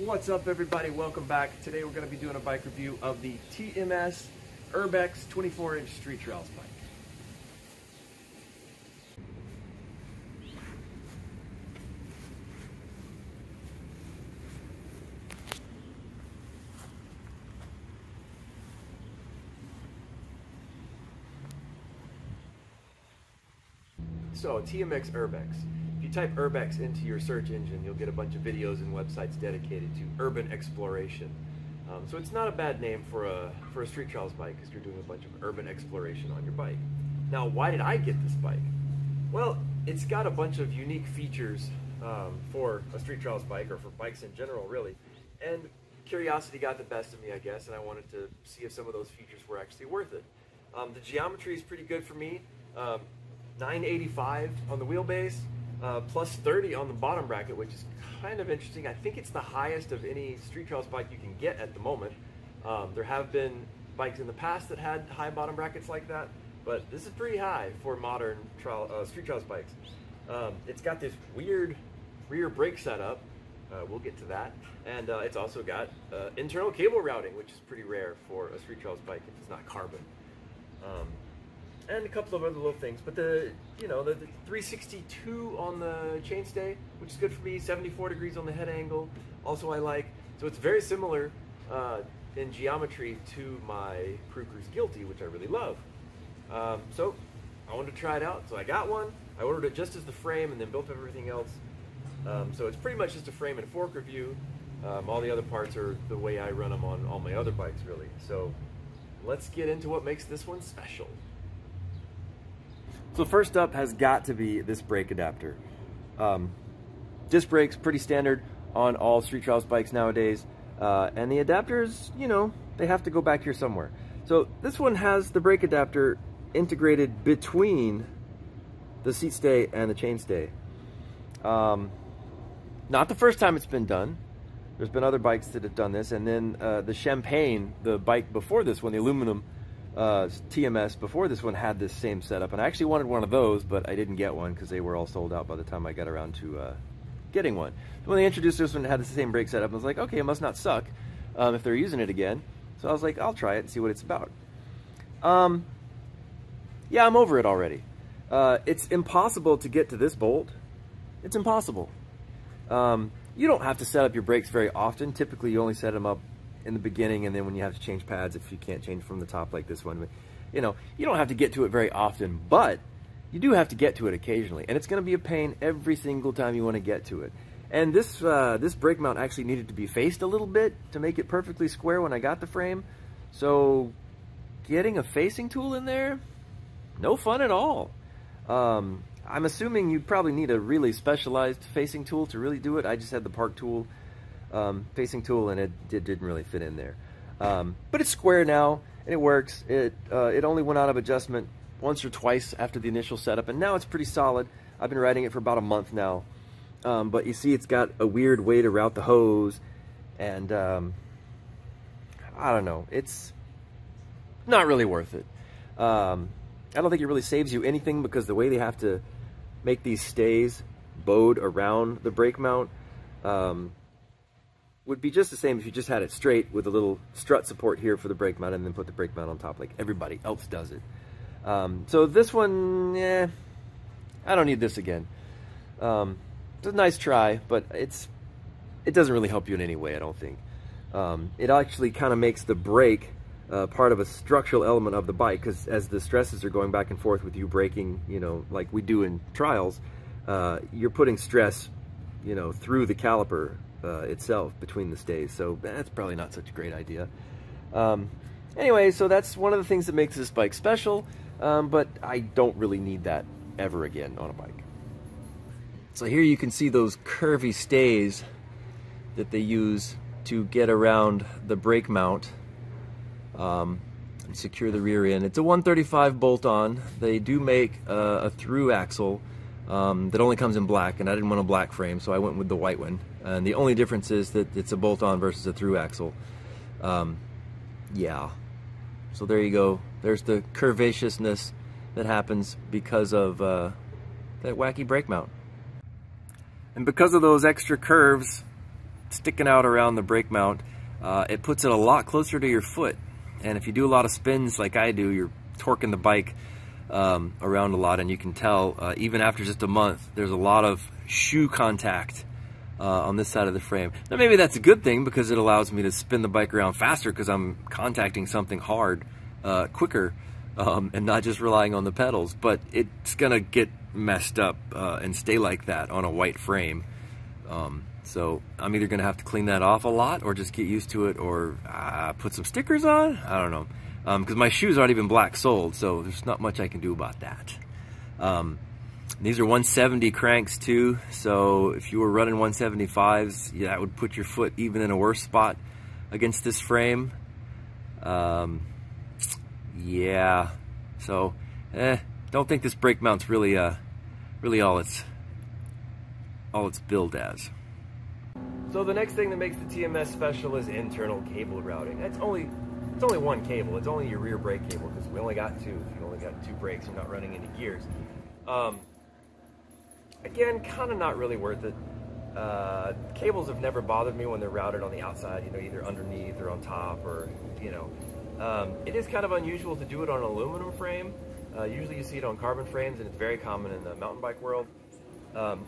What's up, everybody? Welcome back. Today we're going to be doing a bike review of the TMS Urbex 24-inch street trials bike. So, TMS Urbex. If you type Urbex into your search engine, you'll get a bunch of videos and websites dedicated to urban exploration. So it's not a bad name for a street trials bike, because you're doing a bunch of urban exploration on your bike. Now, why did I get this bike? Well, it's got a bunch of unique features for a street trials bike, or for bikes in general, really. And curiosity got the best of me, I guess, and I wanted to see if some of those features were actually worth it. The geometry is pretty good for me. 985 on the wheelbase, plus 30 on the bottom bracket, which is kind of interesting. I think it's the highest of any street trials bike you can get at the moment. There have been bikes in the past that had high bottom brackets like that, but this is pretty high for modern street trials bikes. It's got this weird rear brake setup. We'll get to that. And it's also got internal cable routing, which is pretty rare for a street trials bike if it's not carbon. And a couple of other little things, but the 362 on the chainstay, which is good for me, 74 degrees on the head angle, also I like. So it's very similar in geometry to my Crew Cruise Guilty, which I really love. So I wanted to try it out, so I got one. I ordered it just as the frame and then built everything else. So it's pretty much just a frame and fork review. All the other parts are the way I run them on all my other bikes, really. So let's get into what makes this one special. So first up has got to be this brake adapter. Disc brakes, pretty standard on all street trials bikes nowadays. And the adapters, they have to go back here somewhere. So this one has the brake adapter integrated between the seat stay and the chainstay. Not the first time it's been done. There's been other bikes that have done this. And then the Champagne, the bike before this one, the aluminum TMS before this one, had this same setup, and I actually wanted one of those, but I didn't get one because they were all sold out by the time I got around to getting one. When they introduced this one, it had the same brake setup. I was like, okay, it must not suck if they're using it again. So I was like, I'll try it and see what it's about. Yeah, I'm over it already. It's impossible to get to this bolt. It's impossible. You don't have to set up your brakes very often. Typically, you only set them up in the beginning, and then when you have to change pads, if you can't change from the top like this one, you don't have to get to it very often, but you do have to get to it occasionally, and it's going to be a pain every single time you want to get to it. And this this brake mount actually needed to be faced a little bit to make it perfectly square when I got the frame, so getting a facing tool in there, no fun at all. I'm assuming you'd probably need a really specialized facing tool to really do it. I just had the Park tool facing tool, and it didn't really fit in there. But it's square now, and it works. It only went out of adjustment once or twice after the initial setup, and now it's pretty solid. I've been riding it for about a month now. But you see, it's got a weird way to route the hose, and I don't know. It's not really worth it. I don't think it really saves you anything, because the way they have to make these stays bowed around the brake mount would be just the same if you just had it straight with a little strut support here for the brake mount and then put the brake mount on top like everybody else does it. So this one, I don't need this again. It's a nice try, but it doesn't really help you in any way, I don't think. It actually kind of makes the brake part of a structural element of the bike, because as the stresses are going back and forth with you braking, like we do in trials, you're putting stress, through the caliper itself between the stays, so that's probably not such a great idea. Anyway, so that's one of the things that makes this bike special, but I don't really need that ever again on a bike. So here you can see those curvy stays that they use to get around the brake mount and secure the rear end. It's a 135 bolt-on. They do make a through axle that only comes in black, and I didn't want a black frame, so I went with the white one. And the only difference is that it's a bolt-on versus a through axle. Yeah. So there you go. There's the curvaceousness that happens because of that wacky brake mount. And because of those extra curves sticking out around the brake mount, it puts it a lot closer to your foot. And if you do a lot of spins like I do, you're torquing the bike around a lot, and you can tell even after just a month, there's a lot of shoe contact on this side of the frame. Now maybe that's a good thing because it allows me to spin the bike around faster because I'm contacting something hard quicker and not just relying on the pedals, but it's gonna get messed up and stay like that on a white frame. So I'm either gonna have to clean that off a lot or just get used to it, or put some stickers on. I don't know, because my shoes aren't even black soled, so there's not much I can do about that. These are 170 cranks too, so if you were running 175s, yeah, that would put your foot even in a worse spot against this frame. Yeah, so don't think this brake mount's really really all it's billed as. So the next thing that makes the TMS special is internal cable routing. It's only one cable. It's only your rear brake cable, because we only got two. If you only got two brakes, you're not running any gears. Again, kind of not really worth it. Cables have never bothered me when they're routed on the outside, you know, either underneath or on top, or, you know. It is kind of unusual to do it on an aluminum frame. Usually you see it on carbon frames, and it's very common in the mountain bike world.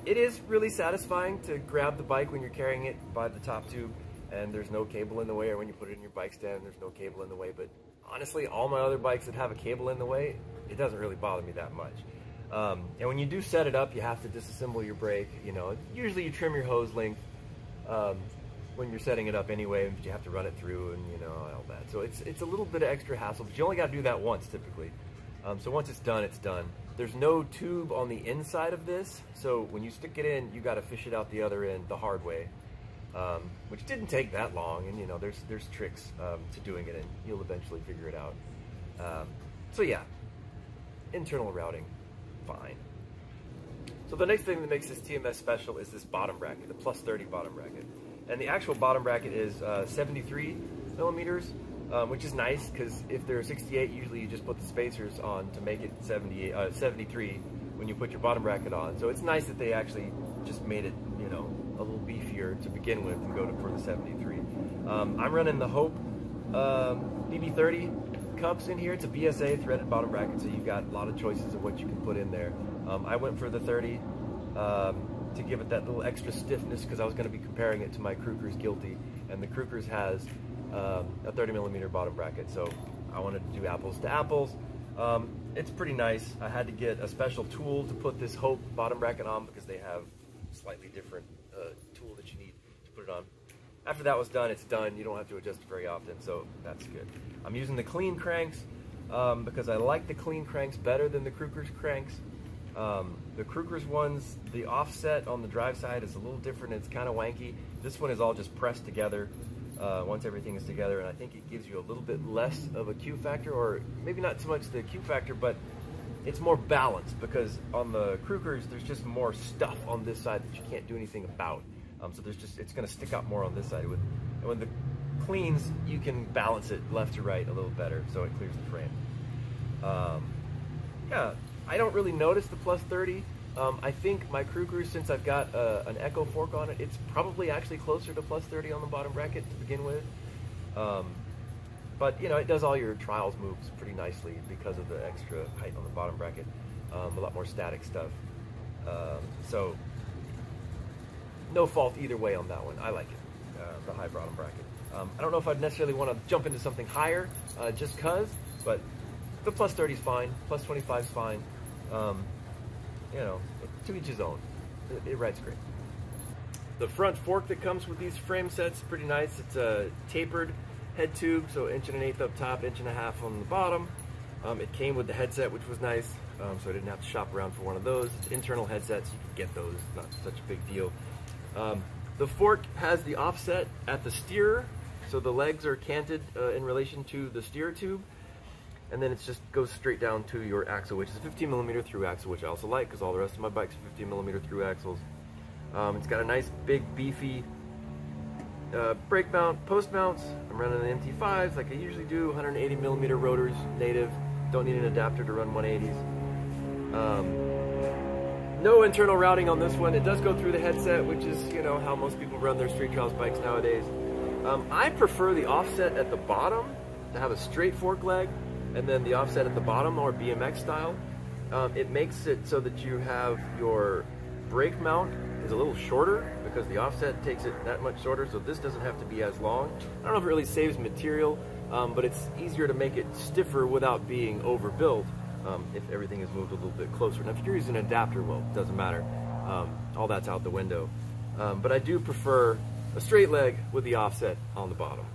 It is really satisfying to grab the bike when you're carrying it by the top tube and there's no cable in the way, or when you put it in your bike stand, there's no cable in the way. But honestly, all my other bikes that have a cable in the way, it doesn't really bother me that much. And when you do set it up, you have to disassemble your brake. You know, usually you trim your hose length when you're setting it up anyway, but you have to run it through and, you know, all that. So it's a little bit of extra hassle, but you only got to do that once typically. So once it's done, it's done. There's no tube on the inside of this, so when you stick it in, you got to fish it out the other end the hard way, which didn't take that long. And you know, there's tricks to doing it, and you'll eventually figure it out. So yeah, internal routing, fine. So the next thing that makes this TMS special is this bottom bracket, the plus 30 bottom bracket, and the actual bottom bracket is 73 millimeters. Which is nice, because if they're 68, usually you just put the spacers on to make it 73 when you put your bottom bracket on. So it's nice that they actually just made it, you know, a little beefier to begin with and go for the 73. I'm running the Hope BB30 cups in here. It's a BSA threaded bottom bracket, so you've got a lot of choices of what you can put in there. I went for the 30 to give it that little extra stiffness, because I was going to be comparing it to my Kruger's Guilty, and the Kruger's has a 30 millimeter bottom bracket, so I wanted to do apples to apples. It's pretty nice. I had to get a special tool to put this Hope bottom bracket on, because they have slightly different tool that you need to put it on. After that was done, it's done. You don't have to adjust it very often, so that's good. I'm using the Clean cranks because I like the Clean cranks better than the Kruger's cranks. The Kruger's ones, the offset on the drive side is a little different. It's kind of wanky. This one is all just pressed together. Once everything is together, and I think it gives you a little bit less of a Q factor, or maybe not so much the Q factor, but it's more balanced, because on the Krugers there's just more stuff on this side that you can't do anything about. So there's just, it's going to stick out more on this side. And when the Cleans, you can balance it left to right a little better, so it clears the frame. Yeah, I don't really notice the plus 30. I think my Kruger's, since I've got an Echo fork on it, it's probably actually closer to plus 30 on the bottom bracket to begin with. But you know, it does all your trials moves pretty nicely because of the extra height on the bottom bracket. A lot more static stuff. So no fault either way on that one. I like it, the high bottom bracket. I don't know if I'd necessarily want to jump into something higher just cause, but the plus 30 is fine, plus 25 is fine. You know, to each his own. It rides great. The front fork that comes with these frame sets is pretty nice. It's a tapered head tube, so 1 1/8 up top, 1.5 inches on the bottom. It came with the headset, which was nice, so I didn't have to shop around for one of those. It's internal headsets, you can get those, not such a big deal. The fork has the offset at the steerer, so the legs are canted in relation to the steerer tube. And then it just goes straight down to your axle, which is a 15 millimeter through axle, which I also like, because all the rest of my bikes are 15 millimeter through axles. It's got a nice, big, beefy brake mount, post mounts. I'm running the MT5s like I usually do, 180 millimeter rotors, native. Don't need an adapter to run 180s. No internal routing on this one. It does go through the headset, which is, you know, how most people run their street trials bikes nowadays. I prefer the offset at the bottom to have a straight fork leg, and then the offset at the bottom, or BMX style. It makes it so that you have your brake mount is a little shorter because the offset takes it that much shorter, so this doesn't have to be as long. I don't know if it really saves material, but it's easier to make it stiffer without being overbuilt. If everything is moved a little bit closer. Now, if you're using an adapter, well, it doesn't matter. All that's out the window. But I do prefer a straight leg with the offset on the bottom.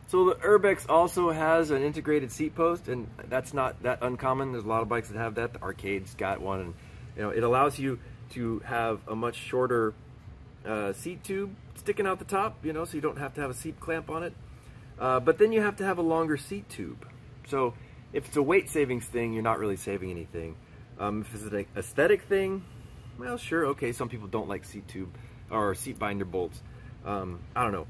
So the Urbex also has an integrated seat post, and that's not that uncommon. There's a lot of bikes that have that. The Arcade's got one, and you know, it allows you to have a much shorter seat tube sticking out the top, you know, so you don't have to have a seat clamp on it. But then you have to have a longer seat tube. So if it's a weight savings thing, you're not really saving anything. If it's an aesthetic thing, well, sure, okay. Some people don't like seat tube or seat binder bolts. I don't know.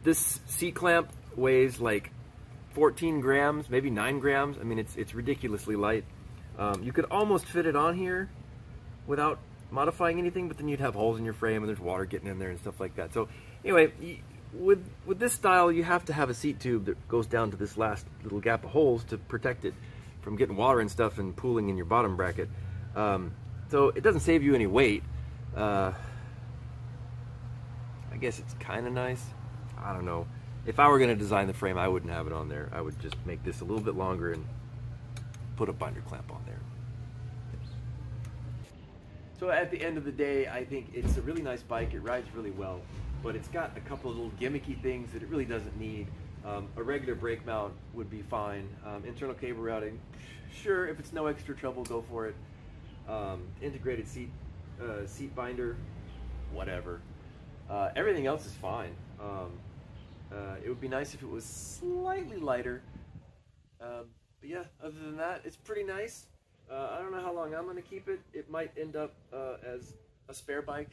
This seat clamp weighs like 14 grams, maybe 9 grams. I mean, it's ridiculously light. You could almost fit it on here without modifying anything, but then you'd have holes in your frame and there's water getting in there and stuff like that. So anyway, with this style, you have to have a seat tube that goes down to this last little gap of holes to protect it from getting water and stuff and pooling in your bottom bracket. So it doesn't save you any weight. I guess it's kind of nice. I don't know. If I were going to design the frame, I wouldn't have it on there. I would just make this a little bit longer and put a binder clamp on there. So at the end of the day, I think it's a really nice bike. It rides really well, but it's got a couple of little gimmicky things that it really doesn't need. A regular brake mount would be fine. Internal cable routing, sure, if it's no extra trouble, go for it. Integrated seat binder, whatever. Everything else is fine. It would be nice if it was slightly lighter. But yeah, other than that, it's pretty nice. I don't know how long I'm going to keep it. It might end up as a spare bike,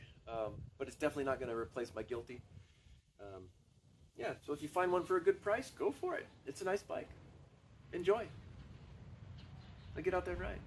but it's definitely not going to replace my Guilty. Yeah, so if you find one for a good price, go for it. It's a nice bike. Enjoy. Now get out there and ride.